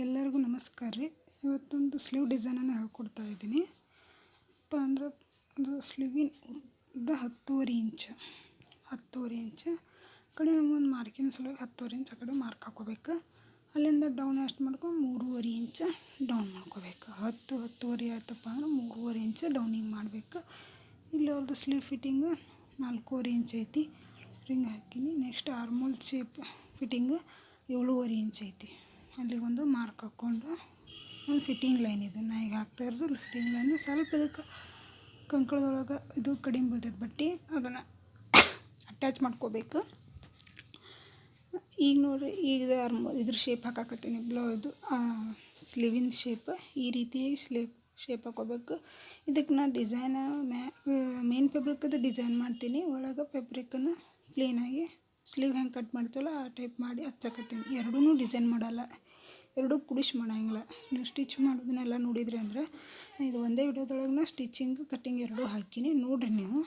ಎಲ್ಲರಿಗೂ ನಮಸ್ಕಾರ ರೀ. ಇವತ್ತೊಂದು ಸ್ಲೀವ್ ಡಿಸೈನನ್ನು ಹೇಳ್ಕೊಡ್ತಾ ಇದ್ದೀನಿ. ಅಂದ್ರೆ ಅದು ಸ್ಲೀವಿನ ಉದ್ದ 10.5 ಇಂಚ್. ಆ ಕಡೆ ನಮಗೊಂದು ಮಾರ್ಕಿನ ಸಲುವಾಗಿ 10.5 ಇಂಚ್ ಆ ಕಡೆ ಮಾರ್ಕ್ ಹಾಕೋಬೇಕು. ಅಲ್ಲಿಂದ ಡೌನ್ ಎಷ್ಟು ಮಾಡ್ಕೊಂಡು 3.5 ಇಂಚ್ ಡೌನ್ ಮಾಡ್ಕೋಬೇಕು. 10.5 ಆಯ್ತಪ್ಪ ಅಂದ್ರೆ 3.5 ಇಂಚ್ ಡೌನಿಂಗ್ ಮಾಡಬೇಕು. ಇಲ್ಲಿ ಅವ್ರದ್ದು ಸ್ಲೀವ್ ಫಿಟ್ಟಿಂಗ್ 4.5 ಇಂಚ್ ಐತಿ, ರಿಂಗ್ ಹಾಕೀನಿ. Next armhole shape fitting 7.5 inch ಐತಿ. ಅಲ್ಲಿಗೊಂದು ಮಾರ್ಕ್ ಹಾಕ್ಕೊಂಡು ಒಂದು ಫಿಟ್ಟಿಂಗ್ ಲೈನ್ ಇದು ನಾ ಈಗ ಹಾಕ್ತಾ ಇರೋದು ಫಿಟ್ಟಿಂಗ್ ಲೈನು. ಸ್ವಲ್ಪ ಇದಕ್ಕೆ ಕಂಕಳದೊಳಗೆ ಇದು ಕಡಿಮೆ ಬೀಳ್ತೈತೆ ಬಟ್ಟೆ, ಅದನ್ನು ಅಟ್ಯಾಚ್ ಮಾಡ್ಕೋಬೇಕು. ಈಗ ನೋಡಿರಿ, ಈಗ ಇದ್ರ ಶೇಪ್ ಹಾಕಾಕತ್ತೀನಿ. ಇದು ಸ್ಲೀವಿನ ಶೇಪ್ ಈ ರೀತಿಯಾಗಿ ಶೇಪ್ ಹಾಕೋಬೇಕು. ಇದಕ್ಕೆ ನಾನು ಡಿಸೈನ ಮೇನ್ ಫೆಬ್ರಿಕ್ಕದು ಡಿಸೈನ್ ಮಾಡ್ತೀನಿ. ಒಳಗೆ ಫೆಬ್ರಿಕ್ಕನ್ನು ಪ್ಲೇನಾಗಿ ಸ್ಲೀವ್ ಹೆಂಗೆ ಕಟ್ ಮಾಡ್ತೀವಲ್ಲ ಆ ಟೈಪ್ ಮಾಡಿ ಹಚ್ಚಕತ್ತೀನಿ. ಎರಡೂ ಡಿಸೈನ್ ಮಾಡಲ್ಲ, ಎರಡೂ ಕುಡಿಸಿ ಮಾಡೋಂಗಿಲ್ಲ. ನೀವು ಸ್ಟಿಚ್ ಮಾಡೋದನ್ನೆಲ್ಲ ನೋಡಿದ್ರಿ ಅಂದ್ರೆ ಇದು ಒಂದೇ ವಿಡಿಯೋದೊಳಗೆ ಸ್ಟಿಚಿಂಗ್ ಕಟ್ಟಿಂಗ್ ಎರಡೂ ಹಾಕೀನಿ, ನೋಡಿರಿ ನೀವು.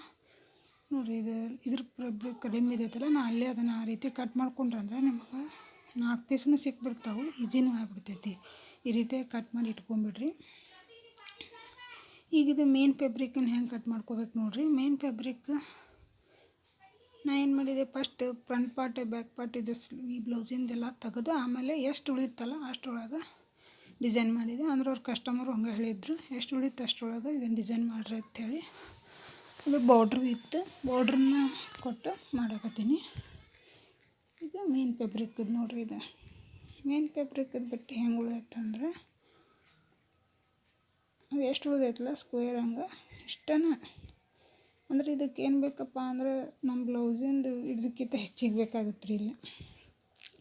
ನೋಡಿರಿ, ಇದ್ರ ಫೆಬ್ರಿಕ್ ಕಡಿಮೆ ಇದೈತಲ್ಲ, ನಾನು ಅಲ್ಲೇ ಅದನ್ನು ಆ ರೀತಿ ಕಟ್ ಮಾಡ್ಕೊಂಡ್ರೆ ಅಂದ್ರೆ ನಿಮ್ಗೆ 4 ಪೀಸ್ನೂ ಸಿಕ್ಬಿಡ್ತಾವೆ, ಈಜಿನೂ ಆಗ್ಬಿಡ್ತೈತಿ. ಈ ರೀತಿಯಾಗಿ ಕಟ್ ಮಾಡಿ ಇಟ್ಕೊಂಬಿಡ್ರಿ. ಈಗ ಇದು ಮೇನ್ ಫೆಬ್ರಿಕನ್ನು ಹೆಂಗೆ ಕಟ್ ಮಾಡ್ಕೋಬೇಕು ನೋಡಿರಿ. ಮೇನ್ ಫೆಬ್ರಿಕ್ ನಾ ಏನು ಮಾಡಿದೆ, first front part back part ಇದು ಈ ಬ್ಲೌಸಿಂದೆಲ್ಲ ತೆಗೆದು ಆಮೇಲೆ ಎಷ್ಟು ಉಳಿಯುತ್ತಲ್ಲ ಅಷ್ಟರೊಳಗೆ ಡಿಸೈನ್ ಮಾಡಿದೆ. ಅಂದ್ರೆ ಅವ್ರು ಕಸ್ಟಮರು ಹಂಗೆ ಹೇಳಿದ್ರು, ಎಷ್ಟು ಉಳಿಯುತ್ತೆ ಅಷ್ಟರೊಳಗೆ ಇದನ್ನು ಡಿಸೈನ್ ಮಾಡಿರಿ ಅಂಥೇಳಿ. ಅದು ಬಾರ್ಡ್ರು ಇತ್ತು, ಬಾರ್ಡ್ರನ್ನ ಕೊಟ್ಟು ಮಾಡಕತ್ತೀನಿ. ಇದು ಮೇನ್ ಫೆಬ್ರಿಕ್ಕದು ನೋಡಿರಿ. ಇದು ಮೇನ್ ಫೆಬ್ರಿಕ್ಕದ ಬಟ್ಟೆ ಹೆಂಗೆ ಉಳಿದೈತಂದ್ರೆ ಅದು ಎಷ್ಟು ಉಳಿದೈತಲ್ಲ ಸ್ಕ್ವೇರ್ ಹಂಗೆ ಇಷ್ಟನ. ಅಂದ್ರೆ ಇದಕ್ಕೆ ಏನು ಬೇಕಪ್ಪ ಅಂದ್ರೆ ನಮ್ಮ ಬ್ಲೌಸಿಂದು ಇದಕ್ಕಿಂತ ಹೆಚ್ಚಿಗೆ ಬೇಕಾಗುತ್ತೆ ರೀ. ಇಲ್ಲಿ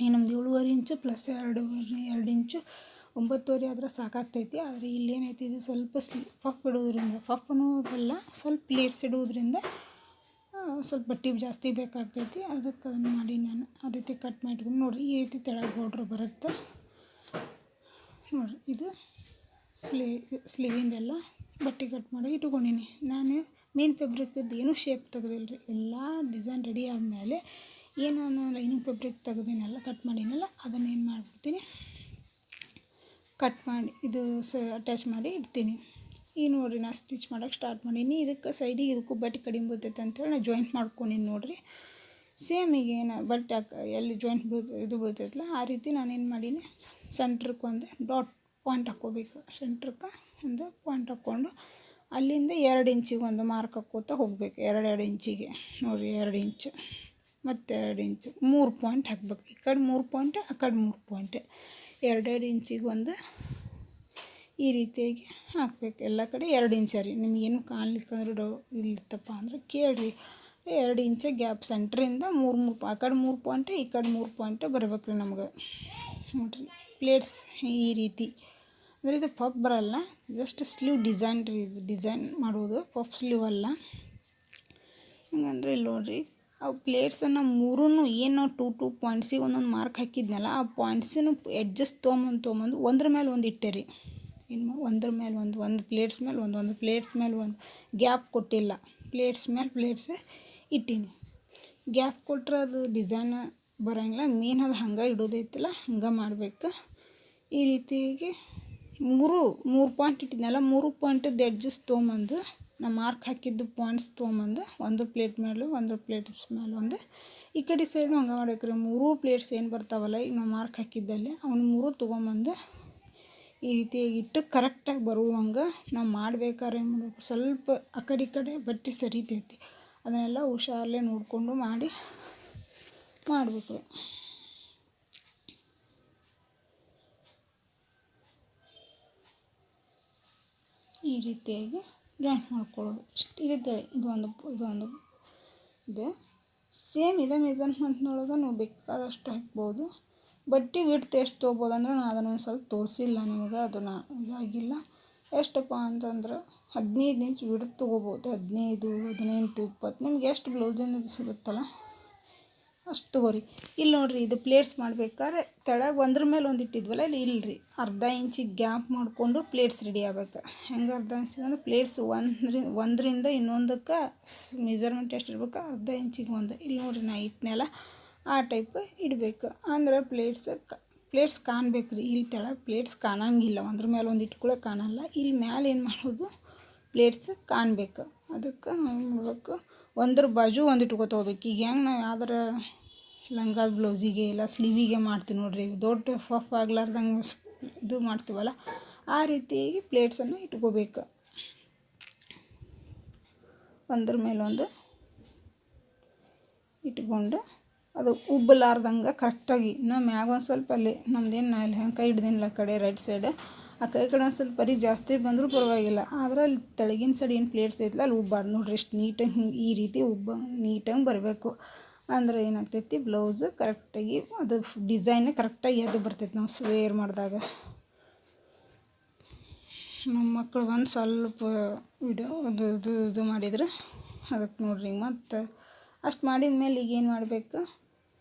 ಈ ನಮ್ದು 7.5 ಇಂಚು ಪ್ಲಸ್ 2 ಇಂಚು 9.5 ಆದ್ರೆ ಸಾಕಾಗ್ತೈತಿ. ಆದರೆ ಇಲ್ಲಿ ಏನೈತಿ, ಇದು ಸ್ವಲ್ಪ ಪಫ್ ಇಡೋದ್ರಿಂದ, ಪಫ್ ಅನ್ನೋದಲ್ಲ ಸ್ವಲ್ಪ ಪ್ಲೇಟ್ಸ್ ಇಡೋದ್ರಿಂದ ಸ್ವಲ್ಪ ಬಟ್ಟೆ ಜಾಸ್ತಿ ಬೇಕಾಗ್ತೈತಿ. ಅದಕ್ಕೆ ಅದನ್ನು ಮಾಡಿ ನಾನು ಆ ರೀತಿ ಕಟ್ ಮಾಡಿಕೊಂಡು ನೋಡಿರಿ, ಈ ರೀತಿ ತೆಳಗೆ ಬಾರ್ಡ್ರ್ ಬರುತ್ತೆ ನೋಡಿರಿ. ಇದು ಸ್ಲೀವಿಂದೆಲ್ಲ ಬಟ್ಟೆ ಕಟ್ ಮಾಡಿ ಇಟ್ಕೊಂಡೀನಿ. ನಾನು ಮೇನ್ ಫೆಬ್ರಿಕ್ಕದ್ದು ಏನೂ ಶೇಪ್ ತೆಗೆದಿಲ್ಲ ರೀ. ಎಲ್ಲ ಡಿಸೈನ್ ರೆಡಿ ಆದಮೇಲೆ ಏನು ನಾನು ಲೈನಿಂಗ್ ಫೆಬ್ರಿಕ್ ತೆಗೆದಿನಲ್ಲ, ಕಟ್ ಮಾಡಿನಲ್ಲ, ಅದನ್ನು ಏನು ಮಾಡಿಬಿಡ್ತೀನಿ, ಕಟ್ ಮಾಡಿ ಇದು ಅಟ್ಯಾಚ್ ಮಾಡಿ ಇಡ್ತೀನಿ. ಈಗ ನೋಡಿರಿ, ನಾನು ಸ್ಟಿಚ್ ಮಾಡೋಕ್ಕೆ ಸ್ಟಾರ್ಟ್ ಮಾಡೀನಿ. ಇದಕ್ಕೆ ಸೈಡಿಗೆ ಇದಕ್ಕೂ ಬಟ್ಟೆ ಕಡಿಮೆ ಬೀಳ್ತೈತೆ ಅಂತೇಳಿ ನಾನು ಜಾಯಿಂಟ್ ಮಾಡ್ಕೊಂಡೀನಿ ನೋಡಿರಿ. ಸೇಮ್ ಈಗೇನು ಬಟ್ಟೆ ಎಲ್ಲಿ ಜಾಯಿಂಟ್ ಬೀಳ್ತೈತಲ್ಲ ಆ ರೀತಿ ನಾನೇನು ಮಾಡೀನಿ, ಸೆಂಟ್ರಕ್ಕೆ ಒಂದು ಡಾಟ್ ಪಾಯಿಂಟ್ ಹಾಕ್ಕೋಬೇಕು. ಸೆಂಟ್ರಕ್ಕೆ ಒಂದು ಪಾಯಿಂಟ್ ಹಾಕ್ಕೊಂಡು ಅಲ್ಲಿಂದ 2 ಇಂಚಿಗೆ ಒಂದು ಮಾರ್ಕ್ ಹಾಕ್ಕೋತಾ ಹೋಗಬೇಕು. 2 ಇಂಚಿಗೆ ನೋಡಿರಿ, 2 ಇಂಚು ಮತ್ತು 2 ಇಂಚು 3 ಪಾಯಿಂಟ್ ಹಾಕ್ಬೇಕು. ಈ ಕಡೆ 3 ಪಾಯಿಂಟ್, ಆ ಕಡೆ 3 ಪಾಯಿಂಟ್, 2 ಇಂಚಿಗೆ ಒಂದು ಈ ರೀತಿಯಾಗಿ ಹಾಕ್ಬೇಕು. ಎಲ್ಲ ಕಡೆ 2 ಇಂಚ ರೀ. ನಿಮಗೇನು ಕಾಣ್ಲಿಕ್ಕಂದ್ರೆ ಇಲ್ಲತ್ತಪ್ಪ ಅಂದ್ರೆ ಕೇಳಿರಿ. 2 ಇಂಚ ಗ್ಯಾಪ್ ಸೆಂಟ್ರಿಂದ 3 ಆ ಕಡೆ 3 ಪಾಯಿಂಟ್, ಈ ಕಡೆ 3 ಪಾಯಿಂಟ್ ಬರ್ಬೇಕು ರೀ ನಮ್ಗೆ. ನೋಡಿರಿ, ಪ್ಲೇಟ್ಸ್ ಈ ರೀತಿ. ಅಂದರೆ ಇದು ಪಫ್ ಬರಲ್ಲ, ಜಸ್ಟ್ ಸ್ಲೀವ್ ಡಿಸೈನ್ ರೀ. ಇದು ಡಿಸೈನ್ ಮಾಡೋದು, ಪಫ್ ಸ್ಲೀವ್ ಅಲ್ಲ. ಹಿಂಗಂದ್ರೆ ಇಲ್ಲಿ ನೋಡಿರಿ, ಅವು ಪ್ಲೇಟ್ಸನ್ನು ಮೂರೂ ಏನು ನಾವು 2 ಪಾಯಿಂಟ್ಸಿಗೆ ಒಂದೊಂದು ಮಾರ್ಕ್ ಹಾಕಿದ್ನಲ್ಲ, ಆ ಪಾಯಿಂಟ್ಸನ್ನು ಎಡ್ಜಸ್ಟ್ ತೊಗೊಂಬಂದು ಒಂದ್ರ ಮೇಲೆ ಒಂದು ಇಟ್ಟೆ ರೀ. ಇನ್ನು ಒಂದ್ರ ಮೇಲೆ ಒಂದು ಪ್ಲೇಟ್ಸ್ ಮೇಲೆ ಒಂದು ಪ್ಲೇಟ್ಸ್ ಮೇಲೆ ಒಂದು ಗ್ಯಾಪ್ ಕೊಟ್ಟಿಲ್ಲ. ಪ್ಲೇಟ್ಸ್ ಮೇಲೆ ಪ್ಲೇಟ್ಸ್ ಇಟ್ಟೀನಿ. ಗ್ಯಾಪ್ ಕೊಟ್ಟರೆ ಅದು ಡಿಸೈನ್ ಬರೋಂಗಿಲ್ಲ. ಮೇನ್ ಅದು ಹಂಗೆ ಇಡೋದೈತಿಲ್ಲ, ಹಂಗೆ ಮಾಡಬೇಕು. ಈ ರೀತಿಯಾಗಿ 3 ಪಾಯಿಂಟ್ ಇಟ್ಟಿದ್ನಲ್ಲ, 3 ಪಾಯಿಂಟದ್ದು ಎಡ್ಜಸ್ ತೊಗೊಂಬಂದು ನಾ ಮಾರ್ಕ್ ಹಾಕಿದ್ದು ಪಾಯಿಂಟ್ಸ್ ತೊಗೊಂಬಂದು ಒಂದು ಪ್ಲೇಟ್ ಮೇಲೆ ಒಂದು ಪ್ಲೇಟ್ಸ್ ಮೇಲೆ ಒಂದು ಈ ಕಡೆ ಸೈಡು ಹಂಗೆ ಮಾಡ್ಬೇಕು ರೀ. 3 ಪ್ಲೇಟ್ಸ್ ಏನು ಬರ್ತಾವಲ್ಲ ಈಗ ನಾವು ಮಾರ್ಕ್ ಹಾಕಿದ್ದಲ್ಲಿ ಅವನು 3 ತೊಗೊಂಬಂದು ಈ ರೀತಿಯಾಗಿ ಇಟ್ಟು ಕರೆಕ್ಟಾಗಿ ಬರುವಂಗೆ ನಾವು ಮಾಡ್ಬೇಕಾದ್ರೆ ಏನು ಮಾಡಬೇಕು, ಸ್ವಲ್ಪ ಆ ಕಡೆ ಈ ಕಡೆ ಬಟ್ಟೆ ಸರಿತೈತಿ, ಅದನ್ನೆಲ್ಲ ಹುಷಾರಲ್ಲೇ ನೋಡಿಕೊಂಡು ಮಾಡಬೇಕು. ಈ ರೀತಿಯಾಗಿ ಜಾಯಿಂಟ್ ಮಾಡ್ಕೊಳ್ಳೋದು. ಇದೊಂದು ಇದೆ. ಸೇಮ್ ಇದೇ ಮೆಜರ್ಮೆಂಟ್ನೊಳಗೆ ನೀವು ಬೇಕಾದಷ್ಟು ಹಾಕ್ಬೋದು. ಬಟ್ಟೆ ವಿಡ್ತ್ ಎಷ್ಟು ತೊಗೋಬೋದು ಅಂದ್ರೆ ನಾನು ಅದನ್ನು ಒಂದು ಸ್ವಲ್ಪ ತೋರಿಸಿಲ್ಲ ನಿಮಗೆ, ಅದನ್ನು ಇದಾಗಿಲ್ಲ. ಎಷ್ಟಪ್ಪ ಅಂತಂದ್ರೆ 15 ಇಂಚ್ ವಿಡ್ತ್ ತೊಗೋಬೋದು. 15, 18, 20 ನಿಮ್ಗೆ ಎಷ್ಟು ಬ್ಲೌಸಿಂದ ಸಿಗುತ್ತಲ್ಲ ಅಷ್ಟು ತೊಗೋರಿ. ಇಲ್ಲಿ ನೋಡಿರಿ, ಇದು ಪ್ಲೇಟ್ಸ್ ಮಾಡ್ಬೇಕಾದ್ರೆ ತೆಳಗೆ ಒಂದ್ರ ಮೇಲೆ ಒಂದು ಇಟ್ಟಿದ್ವಲ್ಲ, ಇಲ್ಲಿ ರೀ ಅರ್ಧ ಇಂಚಿಗೆ ಗ್ಯಾಪ್ ಮಾಡಿಕೊಂಡು ಪ್ಲೇಟ್ಸ್ ರೆಡಿ ಆಗ್ಬೇಕು. ಹೆಂಗೆ ಅರ್ಧ ಇಂಚಿಗೆ ಅಂದ್ರೆ ಪ್ಲೇಟ್ಸ್ ಒಂದರಿಂದ ಇನ್ನೊಂದಕ್ಕೆ ಮೆಜರ್ಮೆಂಟ್ ಎಷ್ಟು ಇರ್ಬೇಕು, ಅರ್ಧ ಇಂಚಿಗೆ ಒಂದು. ಇಲ್ಲಿ ನೋಡಿರಿ ನಾ ಇಟ್ಟನೆಲ್ಲ ಆ ಟೈಪ್ ಇಡಬೇಕು. ಅಂದ್ರೆ ಪ್ಲೇಟ್ಸ್ ಕಾಣಬೇಕು ರೀ. ಇಲ್ಲಿ ತೆಳಗೆ ಪ್ಲೇಟ್ಸ್ ಕಾಣಂಗಿಲ್ಲ, ಒಂದ್ರ ಮೇಲೆ ಒಂದು ಇಟ್ಕೊಳ್ಳೋಕೆ ಕಾಣಲ್ಲ. ಇಲ್ಲಿ ಮ್ಯಾಲೆ ಏನು ಮಾಡೋದು, ಪ್ಲೇಟ್ಸ್ ಕಾಣಬೇಕು. ಅದಕ್ಕೆ ನಾವು ಮಾಡ್ಬೇಕು, ಒಂದ್ರ ಬಾಜು ಒಂದು ಇಟ್ಕೊತೋಗ್ಬೇಕು. ಈಗ ಹೆಂಗೆ ನಾವು ಯಾವ್ದಾರ ಲಂಗಾದ ಬ್ಲೌಸಿಗೆ ಇಲ್ಲ ಸ್ಲೀವಿಗೆ ಮಾಡ್ತೀವಿ ನೋಡಿರಿ, ದೊಡ್ಡ ಫಫ್ ಆಗ್ಲಾರ್ದಂಗೆ ಇದು ಮಾಡ್ತೀವಲ್ಲ, ಆ ರೀತಿಯಾಗಿ ಪ್ಲೇಟ್ಸನ್ನು ಇಟ್ಕೋಬೇಕು. ಒಂದ್ರ ಮೇಲೊಂದು ಇಟ್ಕೊಂಡು ಅದು ಉಬ್ಬಲಾರ್ದಂಗೆ ಕರೆಕ್ಟಾಗಿ ನಮ್ಮ ಮ್ಯಾಗ ಒಂದು ಸ್ವಲ್ಪ ಅಲ್ಲಿ ನಮ್ದೇನು ನಾ ಇಲ್ಲಿ ಹೆಂಗೆ ಕೈ ಹಿಡ್ದಿನಿಲ್ಲ ಕಡೆ ರೈಟ್ ಸೈಡ್, ಆ ಕೈ ಕಡೆ ಒಂದು ಸ್ವಲ್ಪ ಬರೀ ಜಾಸ್ತಿ ಬಂದರೂ ಪರವಾಗಿಲ್ಲ. ಆದ್ರೆ ಅಲ್ಲಿ ತೆಳಗಿನ ಸೈಡ್ ಏನು ಪ್ಲೇಟ್ಸ್ ಐತಲ್ಲ ಅಲ್ಲಿ ಉಬ್ಬಾರ್ದು ನೋಡಿರಿ. ಎಷ್ಟು ನೀಟಾಗಿ ಹಿಂಗೆ ಈ ರೀತಿ ನೀಟಾಗಿ ಬರಬೇಕು. ಅಂದ್ರೆ ಏನಾಗ್ತೈತಿ, ಬ್ಲೌಸು ಕರೆಕ್ಟಾಗಿ ಅದು ಡಿಸೈನ್ ಕರೆಕ್ಟಾಗಿ ಎದ್ದು ಬರ್ತೈತಿ ನಾವು ವೇರ್ ಮಾಡಿದಾಗ. ನಮ್ಮ ಮಕ್ಕಳು ಒಂದು ಸ್ವಲ್ಪ ವಿಡಿಯೋ ಇದು ಮಾಡಿದ್ರೆ ಅದಕ್ಕೆ ನೋಡ್ರಿ. ಮತ್ತು ಅಷ್ಟು ಮಾಡಿದ ಮೇಲೆ ಈಗ ಏನು ಮಾಡಬೇಕು,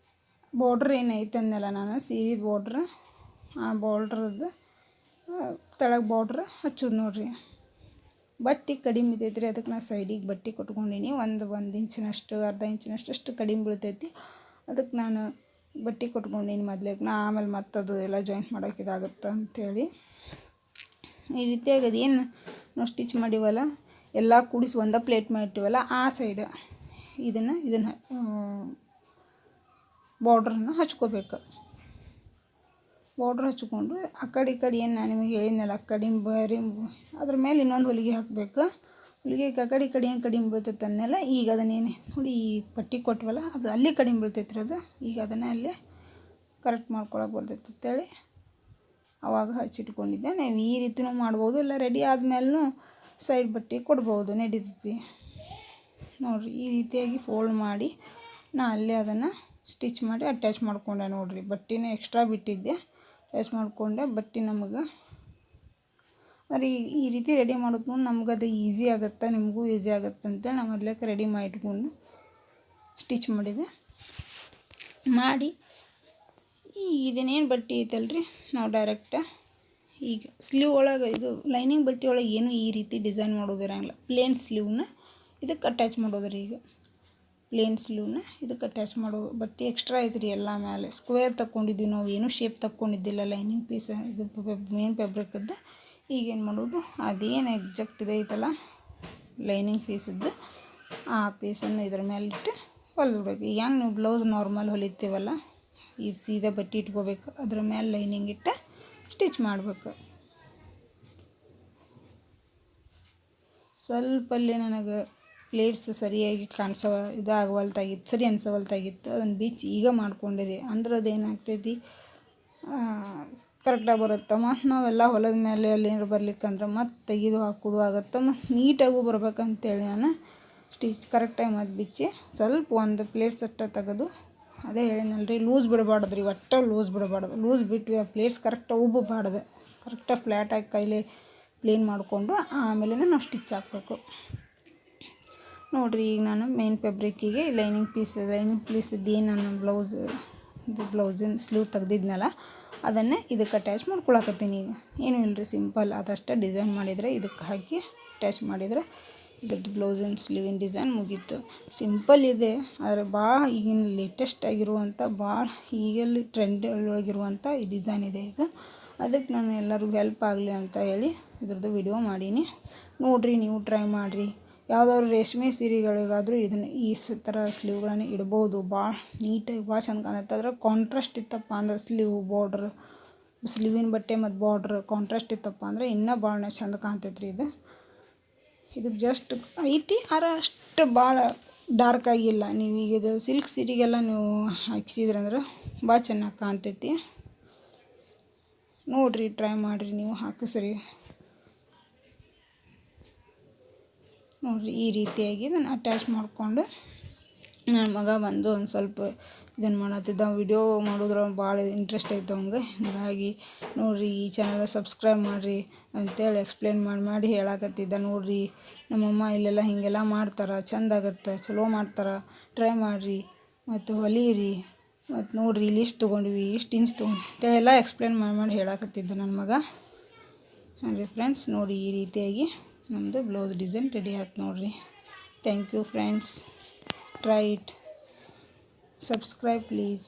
ಬಾರ್ಡ್ರ್ ಏನೈತೆ ಅಂದೆಲ್ಲ ನಾನು ಸೀರೆದು ಬಾರ್ಡ್ರ್, ಆ ಬಾರ್ಡ್ರದ್ದು ತೆಳಗೆ ಬಾರ್ಡ್ರ್ ಹಚ್ಚೋದು ನೋಡಿರಿ. ಬಟ್ಟೆ ಕಡಿಮೆ ಇದ್ದೈತ್ರಿ, ಅದಕ್ಕೆ ನಾನು ಸೈಡಿಗೆ ಬಟ್ಟೆ ಕೊಟ್ಕೊಂಡೀನಿ. ಒಂದು ಇಂಚಿನಷ್ಟು ಅರ್ಧ ಇಂಚಿನಷ್ಟು ಅಷ್ಟು ಕಡಿಮೆ ಬೀಳ್ತೈತಿ. ಅದಕ್ಕೆ ನಾನು ಬಟ್ಟೆ ಕೊಟ್ಕೊಂಡೀನಿ ಮೊದಲಿಗೆ. ಆಮೇಲೆ ಮತ್ತದು ಎಲ್ಲ ಜಾಯಿಂಟ್ ಮಾಡೋಕೆ ಇದಾಗುತ್ತೆ ಅಂಥೇಳಿ ಈ ರೀತಿಯಾಗಿ ಅದೇನು ನಾವು ಸ್ಟಿಚ್ ಮಾಡಿವಲ್ಲ ಎಲ್ಲ ಕೂಡಿಸಿ ಒಂದೇ ಪ್ಲೇಟ್ ಮಾಡಿರ್ತೀವಲ್ಲ, ಆ ಸೈಡ್ ಇದನ್ನು ಬಾರ್ಡ್ರನ್ನು ಹಚ್ಕೋಬೇಕು. ಬಾರ್ಡ್ರ್ ಹಚ್ಕೊಂಡು ಆ ಕಡೆ ಈ ಕಡೆ ಏನು ನಾನು ನಿಮಗೆ ಹೇಳಿದ್ನಲ್ಲ ಕಡಿಮೆ ಬರೀ ಅದ್ರ ಮೇಲೆ ಇನ್ನೊಂದು ಹೊಲಿಗೆ ಹಾಕಬೇಕು. ಹೊಲಿಗೆ ಆ ಕಡೆ ಈ ಕಡೆ ಏನು ಕಡಿಮೆ ಬೀಳ್ತೈತೆ ಅನ್ನೆಲ್ಲ ಈಗ ಅದನ್ನೇನೆ ನೋಡಿ, ಈ ಪಟ್ಟಿ ಕೊಟ್ವಲ್ಲ ಅದು ಅಲ್ಲಿ ಕಡಿಮೆ ಬೀಳ್ತೈತ್ರಿ. ಅದು ಈಗ ಅದನ್ನೇ ಅಲ್ಲೇ ಕರೆಕ್ಟ್ ಮಾಡ್ಕೊಳಕ್ಕೆ ಬರ್ತೈತೆ ಅಂತೇಳಿ ಆವಾಗ ಹಚ್ಚಿಟ್ಕೊಂಡಿದ್ದೆ. ನೀವು ಈ ರೀತಿಯೂ ಮಾಡ್ಬೋದು, ಇಲ್ಲ ರೆಡಿ ಆದಮೇಲೂ ಸೈಡ್ ಬಟ್ಟೆ ಕೊಡ್ಬೋದು, ನಡೀತೈತಿ ನೋಡಿರಿ. ಈ ರೀತಿಯಾಗಿ ಫೋಲ್ಡ್ ಮಾಡಿ ನಾ ಅಲ್ಲೇ ಅದನ್ನು ಸ್ಟಿಚ್ ಮಾಡಿ ಅಟ್ಯಾಚ್ ಮಾಡ್ಕೊಂಡೆ ನೋಡಿರಿ. ಬಟ್ಟೆನೇ ಎಕ್ಸ್ಟ್ರಾ ಬಿಟ್ಟಿದ್ದೆ, ಅಟ್ಯಾಚ್ ಮಾಡಿಕೊಂಡೆ. ಬಟ್ಟೆ ನಮಗೆ ಅಂದರೆ ಈ ರೀತಿ ರೆಡಿ ಮಾಡೋದು ನಮ್ಗೆ ಅದು ಈಸಿ ಆಗುತ್ತೆ, ನಿಮಗೂ ಈಸಿ ಆಗುತ್ತೆ ಅಂತೇಳಿ ನಾನು ಮೊದಲೇ ರೆಡಿ ಮಾಡಿಟ್ಕೊಂಡು ಸ್ಟಿಚ್ ಮಾಡಿದೆ. ಮಾಡಿ ಇದನ್ನೇನು ಬಟ್ಟೆ ಐತಲ್ರಿ, ನಾವು ಡೈರೆಕ್ಟ ಈಗ ಸ್ಲೀವ್ ಒಳಗೆ ಇದು ಲೈನಿಂಗ್ ಬಟ್ಟೆ ಒಳಗೆ ಏನು ಈ ರೀತಿ ಡಿಸೈನ್ ಮಾಡೋದಿರಂಗಿಲ್ಲ. ಪ್ಲೇನ್ ಸ್ಲೀವ್ನ ಇದಕ್ಕೆ ಅಟ್ಯಾಚ್ ಮಾಡೋದ್ರಿ. ಈಗ ಪ್ಲೇನ್ ಸ್ಲೀವ್ನ ಇದಕ್ಕೆ ಅಟ್ಯಾಚ್ ಮಾಡೋದು. ಬಟ್ಟೆ ಎಕ್ಸ್ಟ್ರಾ ಐತ್ರಿ ಎಲ್ಲ ಮೇಲೆ. ಸ್ಕ್ವೇರ್ ತಗೊಂಡಿದ್ವಿ ನಾವು, ಏನೂ ಶೇಪ್ ತಗೊಂಡಿದ್ದಿಲ್ಲ ಲೈನಿಂಗ್ ಪೀಸ್ ಇದು ಮೇನ್ ಫ್ಯಾಬ್ರಿಕದ್ದು. ಈಗೇನು ಮಾಡೋದು, ಅದೇನು ಎಕ್ಸಾಕ್ಟ್ ಇದೈತಲ್ಲ ಲೈನಿಂಗ್ ಪೀಸದ್ದು, ಆ ಪೀಸನ್ನು ಇದ್ರ ಮೇಲೆ ಇಟ್ಟು ಹೊಲಿದ್ಬಿಡ್ಬೇಕು. ಈಗ ಹೆಂಗೆ ನೀವು ಬ್ಲೌಸ್ ನಾರ್ಮಲ್ ಹೊಲಿತೀವಲ್ಲ, ಈ ಸೀದಾ ಬಟ್ಟೆ ಇಟ್ಕೋಬೇಕು, ಅದ್ರ ಮೇಲೆ ಲೈನಿಂಗ್ ಇಟ್ಟು ಸ್ಟಿಚ್ ಮಾಡಬೇಕು. ಸ್ವಲ್ಪ ಅಲ್ಲಿ ನನಗೆ ಪ್ಲೇಟ್ಸ್ ಸರಿಯಾಗಿ ಇದಾಗವಲ್ತಾಗಿತ್ತು, ಸರಿ ಅನ್ಸವಲ್ತಾಗಿತ್ತು. ಅದನ್ನು ಬೀಚ್ ಈಗ ಮಾಡ್ಕೊಂಡಿರಿ ಅಂದ್ರೆ ಅದೇನಾಗ್ತೈತಿ ಕರೆಕ್ಟಾಗಿ ಬರುತ್ತೆ. ಮತ್ತು ನಾವೆಲ್ಲ ಹೊಲದ ಮೇಲೆ ಅಲ್ಲಿ ಏನಾರು ಬರ್ಲಿಕ್ಕಂದ್ರೆ ಮತ್ತು ತೆಗೆದು ಹಾಕೋದು ಆಗುತ್ತೆ. ಮತ್ತು ನೀಟಾಗೂ ಬರ್ಬೇಕಂತೇಳಿ ನಾನು ಸ್ಟಿಚ್ ಕರೆಕ್ಟಾಗಿ ಮತ್ತು ಬಿಚ್ಚಿ ಸ್ವಲ್ಪ ಒಂದು ಪ್ಲೇಟ್ಸ್ ಅಷ್ಟ ತೆಗೆದು, ಅದೇ ಹೇಳಿನಲ್ರಿ ಲೂಸ್ ಬಿಡಬಾರ್ದು ರೀ, ಒಟ್ಟು ಲೂಸ್ ಬಿಡಬಾರ್ದು. ಲೂಸ್ ಬಿಟ್ವಿ ಆ ಪ್ಲೇಟ್ಸ್ ಕರೆಕ್ಟಾಗಿ ಉಬ್ಬಬಾರ್ದು. ಕರೆಕ್ಟಾಗಿ ಫ್ಲ್ಯಾಟಾಗಿ ಕೈಲಿ ಪ್ಲೇನ್ ಮಾಡಿಕೊಂಡು ಆಮೇಲೆ ನಾವು ಸ್ಟಿಚ್ ಹಾಕಬೇಕು ನೋಡಿರಿ. ಈಗ ನಾನು ಮೇನ್ ಫ್ಯಾಬ್ರಿಕ್ಕಿಗೆ ಲೈನಿಂಗ್ ಪೀಸದ್ದು ಏನು ನಾನು ಬ್ಲೌಸಿನ ಸ್ಲೀವ್ ತೆಗ್ದಿದ್ನಲ್ಲ ಅದನ್ನೇ ಇದಕ್ಕೆ ಅಟ್ಯಾಚ್ ಮಾಡ್ಕೊಳಕತ್ತೀನಿ. ಈಗ ಏನೂ ಇಲ್ಲ ರೀ, ಸಿಂಪಲ್ ಅದಷ್ಟೇ ಡಿಸೈನ್ ಮಾಡಿದರೆ ಇದಕ್ಕೆ ಹಾಕಿ ಅಟ್ಯಾಚ್ ಮಾಡಿದರೆ ಇದ್ರದ್ದು ಬ್ಲೌಸಿನ ಸ್ಲೀವಿನ ಡಿಸೈನ್ ಮುಗೀತು. ಸಿಂಪಲ್ ಇದೆ, ಆದರೆ ಭಾಳ ಈಗಿನ ಲೇಟೆಸ್ಟ್ ಆಗಿರುವಂಥ ಭಾಳ ಈಗೆಲ್ಲಿ ಟ್ರೆಂಡ್ ಒಳಗಿರುವಂಥ ಈ ಡಿಸೈನ್ ಇದೆ ಇದು. ಅದಕ್ಕೆ ನಾನು ಎಲ್ಲರಿಗೂ ಹೆಲ್ಪ್ ಆಗಲಿ ಅಂತ ಹೇಳಿ ಇದ್ರದ್ದು ವಿಡಿಯೋ ಮಾಡೀನಿ. ನೋಡಿರಿ, ನೀವು ಟ್ರೈ ಮಾಡಿರಿ. ಯಾವುದಾದ್ರು ರೇಷ್ಮೆ ಸೀರೆಗಳಿಗಾದರೂ ಇದನ್ನು ಈ ಥರ ಸ್ಲೀವ್ಗಳನ್ನು ಇಡ್ಬೋದು. ಭಾಳ ನೀಟಾಗಿ ಭಾಳ ಚಂದ ಕಾಣುತ್ತೆ. ಅದ್ರ ಕಾಂಟ್ರಾಸ್ಟ್ ಇತ್ತಪ್ಪ ಅಂದ್ರೆ ಸ್ಲೀವಿನ ಬಟ್ಟೆ ಮತ್ತು ಬಾರ್ಡ್ರ್ ಕಾಂಟ್ರಾಸ್ಟ್ ಇತ್ತಪ್ಪ ಅಂದರೆ ಇನ್ನೂ ಭಾಳ ಚಂದ ಕಾಣ್ತೈತ್ರಿ ಇದು. ಇದಕ್ಕೆ ಜಸ್ಟ್ ಐತಿ, ಆದ್ರೆ ಅಷ್ಟು ಭಾಳ ಡಾರ್ಕ್ ಆಗಿಲ್ಲ. ನೀವು ಈಗ ಇದು ಸಿಲ್ಕ್ ಸೀರೆಗೆಲ್ಲ ನೀವು ಹಾಕ್ಸಿದ್ರಂದ್ರೆ ಭಾಳ ಚೆನ್ನಾಗಿ ಕಾಣ್ತೈತಿ. ನೋಡಿರಿ, ಟ್ರೈ ಮಾಡಿರಿ, ನೀವು ಹಾಕಿಸ್ರಿ. ನೋಡಿರಿ, ಈ ರೀತಿಯಾಗಿ ಇದನ್ನು ಅಟ್ಯಾಚ್ ಮಾಡಿಕೊಂಡು ನನ್ನ ಮಗ ಬಂದು ಒಂದು ಸ್ವಲ್ಪ ಇದನ್ನು ಮಾಡತ್ತಿದ್ದ. ವಿಡಿಯೋ ಮಾಡೋದ್ರ ಭಾಳ ಇಂಟ್ರೆಸ್ಟ್ ಐತೆ ಅವಂಗೆ. ಹೀಗಾಗಿ ನೋಡಿರಿ, ಈ ಚಾನಲ್ ಸಬ್ಸ್ಕ್ರೈಬ್ ಮಾಡಿರಿ ಅಂತೇಳಿ ಎಕ್ಸ್ಪ್ಲೇನ್ ಮಾಡಿ ಹೇಳಕತ್ತಿದ್ದ. ನೋಡಿರಿ, ನಮ್ಮಮ್ಮ ಇಲ್ಲೆಲ್ಲ ಹೀಗೆಲ್ಲ ಮಾಡ್ತಾರೆ, ಚೆಂದ ಆಗುತ್ತೆ, ಚಲೋ ಮಾಡ್ತಾರೆ, ಟ್ರೈ ಮಾಡಿರಿ ಮತ್ತು ಹೊಲೀರಿ. ಮತ್ತು ನೋಡಿರಿ, ಇಲ್ಲಿ ಇಷ್ಟು ತೊಗೊಂಡ್ವಿ, ಇಷ್ಟು ಇಂಚ್ ತೊಗೊಂಡು ಅಂತೇಳಿ ಎಲ್ಲ ಎಕ್ಸ್ಪ್ಲೇನ್ ಮಾಡಿ ಹೇಳಕತ್ತಿದ್ದ ನನ್ನ ಮಗ. ಹಾಗೆ ಫ್ರೆಂಡ್ಸ್, ನೋಡಿ ಈ ರೀತಿಯಾಗಿ ನಮ್ಮದು ಬ್ಲೌಸ್ ಡಿಸೈನ್ ರೆಡಿ ಆಯ್ತು ನೋಡಿರಿ. Thank you friends. Try it. Subscribe please.